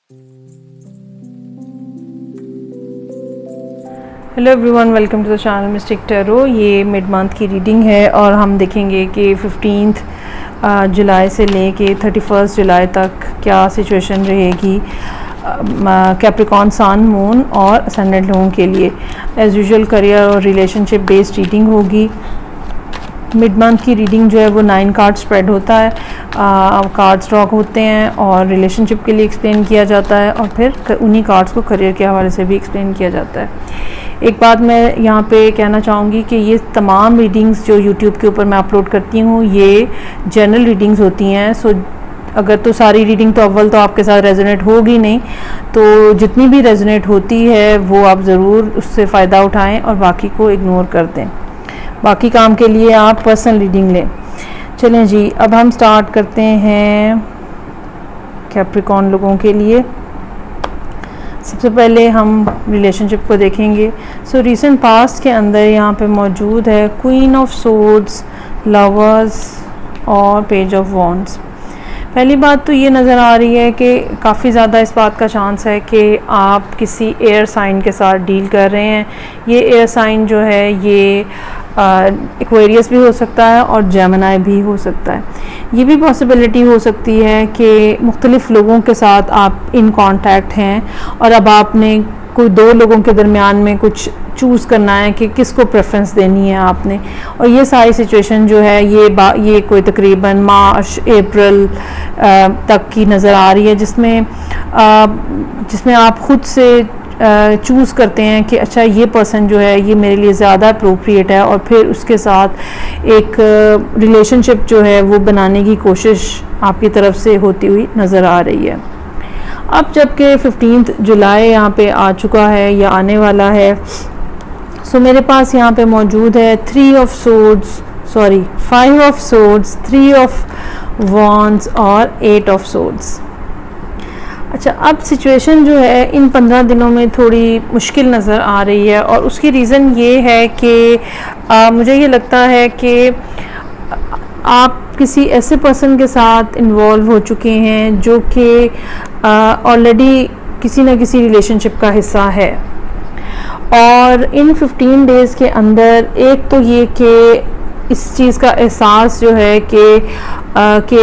Hello everyone, welcome to the channel mystic tarot. ये mid month की reading है और हम देखेंगे कि 15 जुलाई से लेके 31 जुलाई तक क्या सिचुएशन रहेगी कैप्रिकॉन सन, मून और असेंडेंट लोगों के लिए। एज़ यूजुअल करियर और रिलेशनशिप बेस्ड रीडिंग होगी। मिड मंथ की रीडिंग जो है वो 9 कार्ड स्प्रेड होता है। कार्ड्स ड्रॉ होते हैं और रिलेशनशिप के लिए एक्सप्लेन किया जाता है और फिर उन्हीं कार्ड्स को करियर के हवाले से भी एक्सप्लेन किया जाता है। एक बात मैं यहाँ पे कहना चाहूँगी कि ये तमाम रीडिंग्स जो यूट्यूब के ऊपर मैं अपलोड करती हूँ ये जनरल रीडिंग्स होती हैं। सो अगर तो सारी रीडिंग तो अव्वल तो आपके साथ रेजोनेट होगी नहीं, तो जितनी भी रेजोनेट होती है वो आप ज़रूर उससे फ़ायदा उठाएं और बाकी को इग्नोर कर दें। बाकी काम के लिए आप पर्सनल रीडिंग लें। चलें जी, अब हम स्टार्ट करते हैं कैप्रिकॉन लोगों के लिए। सबसे पहले हम रिलेशनशिप को देखेंगे। सो रीसेंट पास्ट के अंदर यहाँ पे मौजूद है क्वीन ऑफ सोर्ड्स, लवर्स और पेज ऑफ वॉन्ड्स। पहली बात तो ये नज़र आ रही है कि काफ़ी ज़्यादा इस बात का चांस है कि आप किसी एयर साइन के साथ डील कर रहे हैं। ये एयर साइन जो है ये एक्वेरियस भी हो सकता है और जेमिनी भी हो सकता है। ये भी पॉसिबिलिटी हो सकती है कि मुख्तलिफ़ लोगों के साथ आप इन कांटेक्ट हैं और अब आपने कोई दो लोगों के दरमियान में कुछ चूज़ करना है कि किसको प्रेफरेंस देनी है आपने। और ये सारी सिचुएशन जो है ये कोई तकरीबन मार्च अप्रैल तक की नज़र आ रही है, जिसमें आप ख़ुद से चूज़ करते हैं कि अच्छा ये पर्सन जो है ये मेरे लिए ज़्यादा अप्रोप्रिएट है और फिर उसके साथ एक रिलेशनशिप जो है वो बनाने की कोशिश आपकी तरफ से होती हुई नज़र आ रही है। अब जबकि 15 जुलाई यहाँ पे आ चुका है या आने वाला है, सो मेरे पास यहाँ पे मौजूद है 5 ऑफ सोर्ड्स, 3 ऑफ वॉन्ड्स और 8 ऑफ सोर्ड्स। अच्छा, अब सिचुएशन जो है इन 15 दिनों में थोड़ी मुश्किल नज़र आ रही है और उसकी रीज़न ये है कि मुझे ये लगता है कि आप किसी ऐसे पर्सन के साथ इन्वॉल्व हो चुके हैं जो कि ऑलरेडी किसी न किसी रिलेशनशिप का हिस्सा है। और इन 15 डेज़ के अंदर एक तो ये कि इस चीज़ का एहसास जो है कि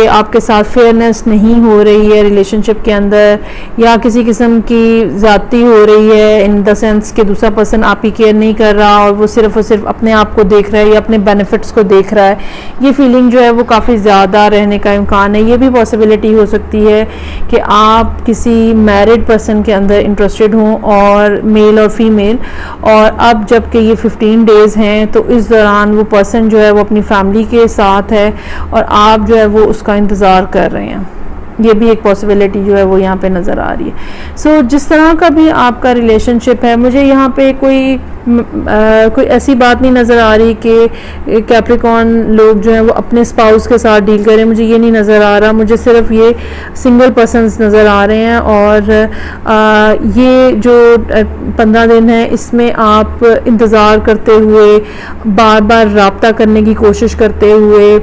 आपके साथ फेयरनेस नहीं हो रही है रिलेशनशिप के अंदर, या किसी किस्म की ज़्यादती हो रही है इन द सेंस कि दूसरा पर्सन आपकी केयर नहीं कर रहा और वो सिर्फ़ और सिर्फ अपने आप को देख रहा है या अपने बेनिफिट्स को देख रहा है। ये फीलिंग जो है वो काफ़ी ज़्यादा रहने का इम्कान है। ये भी पॉसिबिलिटी हो सकती है कि आप किसी मैरिड पर्सन के अंदर इंटरेस्टेड हों, और मेल और फीमेल, और अब जबकि ये 15 डेज़ हैं तो इस दौरान वो पर्सन जो है वो अपनी फैमिली के साथ है और आप जो है वो उसका इंतज़ार कर रहे हैं। ये भी एक पॉसिबिलिटी जो है वो यहाँ पे नज़र आ रही है। सो जिस तरह का भी आपका रिलेशनशिप है, मुझे यहाँ पे कोई ऐसी बात नहीं नज़र आ रही कि कैप्रिकॉन लोग जो हैं वो अपने स्पाउस के साथ डील करें। मुझे ये नहीं नज़र आ रहा, मुझे सिर्फ ये सिंगल पर्सन्स नज़र आ रहे हैं। और ये जो 15 दिन है इसमें आप इंतज़ार करते हुए, बार बार रब्ता करने की कोशिश करते हुए,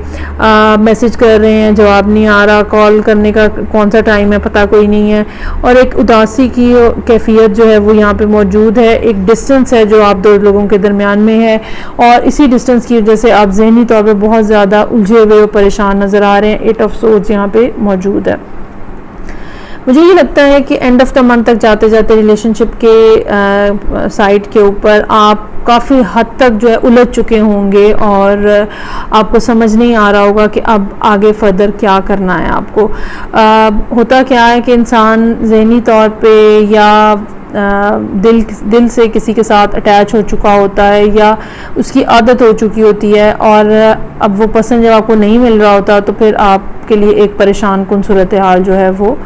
मैसेज कर रहे हैं, जवाब नहीं आ रहा, कॉल करने का कौन सा टाइम है पता कोई नहीं है, और एक उदासी की कैफियत जो है वो यहाँ पे मौजूद है। एक डिस्टेंस है जो आप दो लोगों के दरमियान में है और इसी डिस्टेंस की वजह से आप ज़हनी तौर पे बहुत ज़्यादा उलझे हुए और परेशान नज़र आ रहे हैं। 8 ऑफ सोर्ड्स यहाँ पे मौजूद है। मुझे ये लगता है कि एंड ऑफ द मंथ तक जाते जाते रिलेशनशिप के साइड के ऊपर आप काफ़ी हद तक जो है उलझ चुके होंगे और आपको समझ नहीं आ रहा होगा कि अब आगे फर्दर क्या करना है आपको। होता क्या है कि इंसान ज़हनी तौर पे या दिल से किसी के साथ अटैच हो चुका होता है या उसकी आदत हो चुकी होती है, और अब वो पर्सन जब आपको नहीं मिल रहा होता तो फिर आपके लिए एक परेशान कुन सूरत हाल जो है वो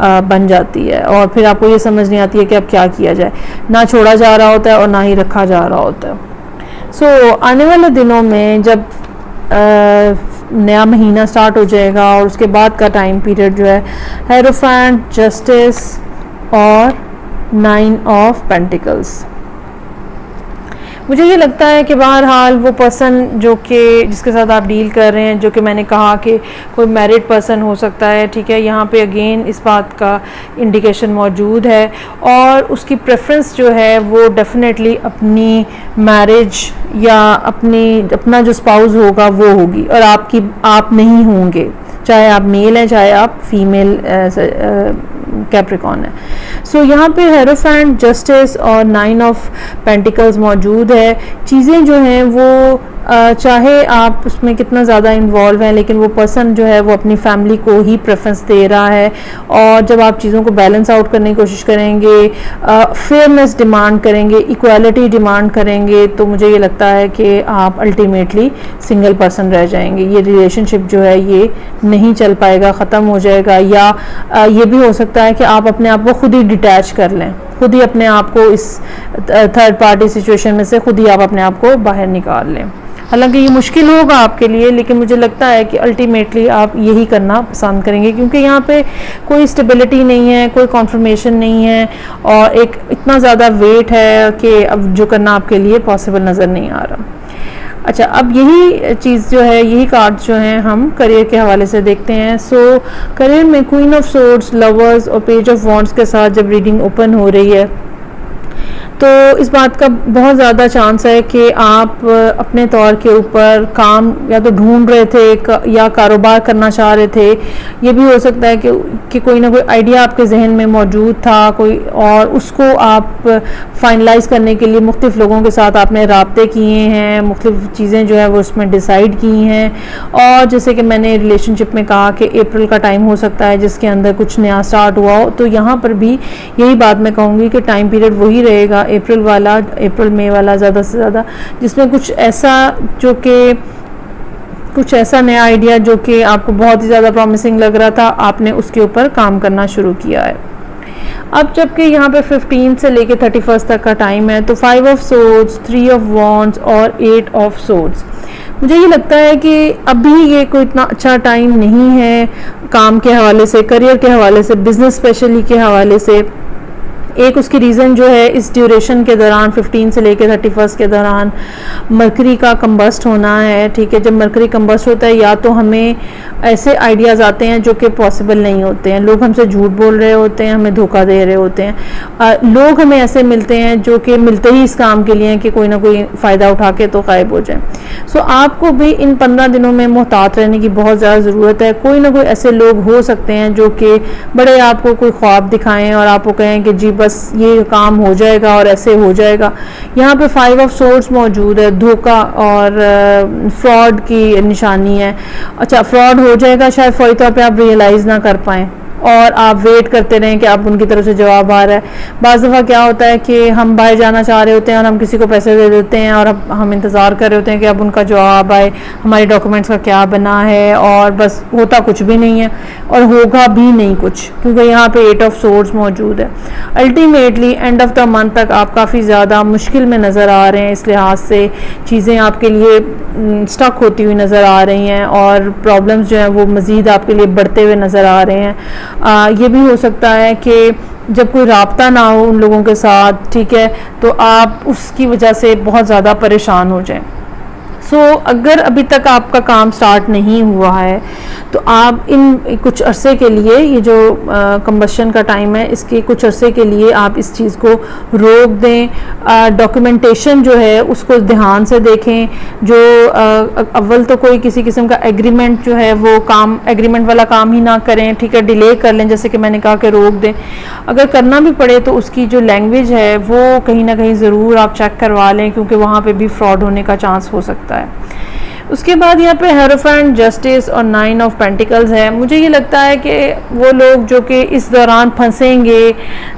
बन जाती है और फिर आपको ये समझ नहीं आती है कि अब क्या किया जाए। ना छोड़ा जा रहा होता है और ना ही रखा जा रहा होता है। सो आने वाले दिनों में जब नया महीना स्टार्ट हो जाएगा और उसके बाद का टाइम पीरियड जो है हेरोफेंट, जस्टिस और 9 ऑफ पेंटिकल्स। मुझे ये लगता है कि बहरहाल वो पर्सन जो कि जिसके साथ आप डील कर रहे हैं, जो कि मैंने कहा कि कोई मैरिड पर्सन हो सकता है, ठीक है, यहाँ पे अगेन इस बात का इंडिकेशन मौजूद है, और उसकी प्रेफरेंस जो है वो डेफिनेटली अपनी मैरिज या अपना जो स्पाउस होगा वो होगी, और आप नहीं होंगे, चाहे आप मेल हैं चाहे आप फीमेल कैप्रिकॉन है। सो यहाँ पे हेरोफेंट, जस्टिस और 9 ऑफ पेंटिकल्स मौजूद है। चीज़ें जो हैं वो चाहे आप उसमें कितना ज़्यादा इन्वॉल्व हैं, लेकिन वो पर्सन जो है वो अपनी फैमिली को ही प्रेफरेंस दे रहा है, और जब आप चीज़ों को बैलेंस आउट करने की कोशिश करेंगे, फेयरनेस डिमांड करेंगे, इक्वालिटी डिमांड करेंगे, तो मुझे ये लगता है कि आप अल्टीमेटली सिंगल पर्सन रह जाएंगे। ये रिलेशनशिप जो है ये नहीं चल पाएगा, ख़त्म हो जाएगा, या ये भी हो सकता है कि आप अपने आप को खुद ही डिटैच कर लें, खुद ही अपने आप को इस थर्ड पार्टी सिचुएशन में से खुद ही आप अपने आप को बाहर निकाल लें। हालांकि ये मुश्किल होगा आपके लिए, लेकिन मुझे लगता है कि अल्टीमेटली आप यही करना पसंद करेंगे, क्योंकि यहाँ पे कोई स्टेबिलिटी नहीं है, कोई कॉन्फर्मेशन नहीं है, और एक इतना ज़्यादा वेट है कि अब जो करना आपके लिए पॉसिबल नज़र नहीं आ रहा। अच्छा, अब यही चीज़ जो है, यही कार्ड्स जो हैं हम करियर के हवाले से देखते हैं। सो करियर में क्वीन ऑफ सोर्ड्स, लवर्स और पेज ऑफ वॉन्ड्स के साथ जब रीडिंग ओपन हो रही है, तो इस बात का बहुत ज़्यादा चांस है कि आप अपने तौर के ऊपर काम या तो ढूंढ रहे थे या कारोबार करना चाह रहे थे। ये भी हो सकता है कि कोई ना कोई आइडिया आपके जहन में मौजूद था कोई, और उसको आप फाइनलाइज करने के लिए मुख्तलिफ लोगों के साथ आपने राब्ते किए हैं, मुख्तलिफ चीज़ें जो है वो उसमें डिसाइड की हैं। और जैसे कि मैंने रिलेशनशिप में कहा कि अप्रैल का टाइम हो सकता है जिसके अंदर कुछ नया स्टार्ट हुआ हो, तो यहाँ पर भी यही बात मैं कहूँगी कि टाइम पीरियड वही रहेगा, अप्रैल मई वाला ज़्यादा से ज़्यादा, जिसमें कुछ ऐसा नया आइडिया जो कि आपको बहुत ही ज़्यादा प्रॉमिसिंग लग रहा था, आपने उसके ऊपर काम करना शुरू किया है। अब जबकि यहाँ पे 15 से लेके 31 तक का टाइम है, तो 5 ऑफ सोर्ड्स, 3 ऑफ वॉन्ड्स और 8 ऑफ सोर्ड्स, मुझे ये लगता है कि अभी ये कोई इतना अच्छा टाइम नहीं है काम के हवाले से, करियर के हवाले से, बिजनेस स्पेशली के हवाले से। एक उसकी रीज़न जो है, इस ड्यूरेशन के दौरान 15 से लेकर 31 के दौरान मरकरी का कंबस्ट होना है, ठीक है। जब मरकरी कंबस्ट होता है, या तो हमें ऐसे आइडियाज़ आते हैं जो कि पॉसिबल नहीं होते हैं, लोग हमसे झूठ बोल रहे होते हैं, हमें धोखा दे रहे होते हैं, लोग हमें ऐसे मिलते हैं जो कि मिलते ही इस काम के लिए कि कोई ना कोई फ़ायदा उठा के तो गायब हो जाए। सो आपको भी इन 15 दिनों में मुहतात रहने की बहुत ज़्यादा ज़रूरत है। कोई ना कोई ऐसे लोग हो सकते हैं जो कि बड़े आपको कोई ख्वाब दिखाएं और आपको कहें कि जी बस ये काम हो जाएगा और ऐसे हो जाएगा। यहाँ पे 5 ऑफ सोर्ड्स मौजूद है, धोखा और फ्रॉड की निशानी है। अच्छा, फ्रॉड हो जाएगा, शायद फौरी तौर पे आप रियलाइज़ ना कर पाएँ और आप वेट करते रहें कि आप उनकी तरफ से जवाब आ रहा है। बाज़ दफ़ा क्या होता है कि हम बाहर जाना चाह रहे होते हैं और हम किसी को पैसे दे देते हैं और अब हम इंतज़ार कर रहे होते हैं कि अब उनका जवाब आए, हमारे डॉक्यूमेंट्स का क्या बना है, और बस होता कुछ भी नहीं है और होगा भी नहीं कुछ, क्योंकि यहाँ पे 8 ऑफ सोर्ड्स मौजूद है। Ultimately end of the month तक आप काफ़ी ज़्यादा मुश्किल में नज़र आ रहे हैं, इस लिहाज से चीज़ें आपके लिए स्टक होती हुई नज़र आ रही हैं और प्रॉब्लम्स जो हैं वो मज़ीद आपके लिए बढ़ते हुए नज़र आ रहे हैं। ये भी हो सकता है कि जब कोई राब्ता ना हो उन लोगों के साथ, ठीक है, तो आप उसकी वजह से बहुत ज़्यादा परेशान हो जाएं। सो अगर अभी तक आपका काम स्टार्ट नहीं हुआ है तो आप इन कुछ अरसे के लिए, ये जो कंबशन का टाइम है, इसके कुछ अरसे के लिए आप इस चीज़ को रोक दें। डॉक्यूमेंटेशन जो है उसको ध्यान से देखें। जो अव्वल तो कोई किसी किस्म का एग्रीमेंट जो है वो काम, एग्रीमेंट वाला काम ही ना करें, ठीक है, डिले कर लें, जैसे कि मैंने कहा कि रोक दें। अगर करना भी पड़े तो उसकी जो लैंग्वेज है वो कहीं ना कहीं ज़रूर आप चेक करवा लें, क्योंकि वहाँ पे भी फ्रॉड होने का चांस हो सकता है। उसके बाद यहाँ पे हेरोफेंट, जस्टिस और 9 ऑफ पेंटिकल्स है। मुझे ये लगता है कि वो लोग जो कि इस दौरान फंसेंगे,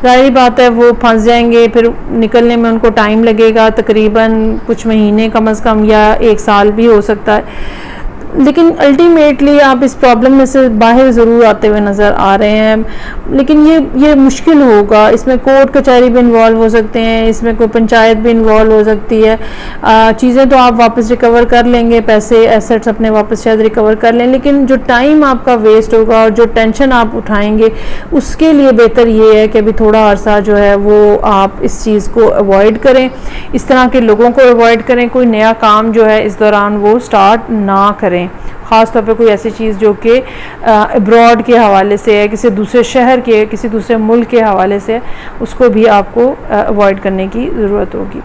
जाहिर बात है वो फंस जाएंगे, फिर निकलने में उनको टाइम लगेगा, तकरीबन कुछ महीने कम से कम या 1 साल भी हो सकता है। लेकिन अल्टीमेटली आप इस प्रॉब्लम में से बाहर ज़रूर आते हुए नज़र आ रहे हैं। लेकिन ये मुश्किल होगा, इसमें कोर्ट कचहरी भी इन्वॉल्व हो सकते हैं, इसमें कोई पंचायत भी इन्वॉल्व हो सकती है। चीज़ें तो आप वापस रिकवर कर लेंगे, पैसे एसेट्स अपने वापस शायद रिकवर कर लें, लेकिन जो टाइम आपका वेस्ट होगा और जो टेंशन आप उठाएंगे उसके लिए बेहतर ये है कि अभी थोड़ा अरसा जो है वो आप इस चीज़ को अवॉइड करें, इस तरह के लोगों को अवॉइड करें, कोई नया काम जो है इस दौरान वो स्टार्ट ना करें, ख़ास तौर पे कोई ऐसी चीज़ जो कि अब्रॉड के हवाले से है, किसी दूसरे शहर के, किसी दूसरे मुल्क के हवाले से है, उसको भी आपको अवॉइड करने की ज़रूरत होगी।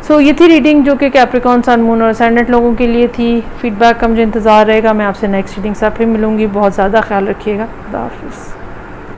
सो ये थी रीडिंग जो कि कैप्रिकॉर्न, सन, मून और असेंडेंट लोगों के लिए थी। फीडबैक का मुझे इंतज़ार रहेगा। मैं आपसे नेक्स्ट रीडिंग से फिर मिलूँगी। बहुत ज़्यादा ख्याल रखिएगा। खुदा हाफिज़।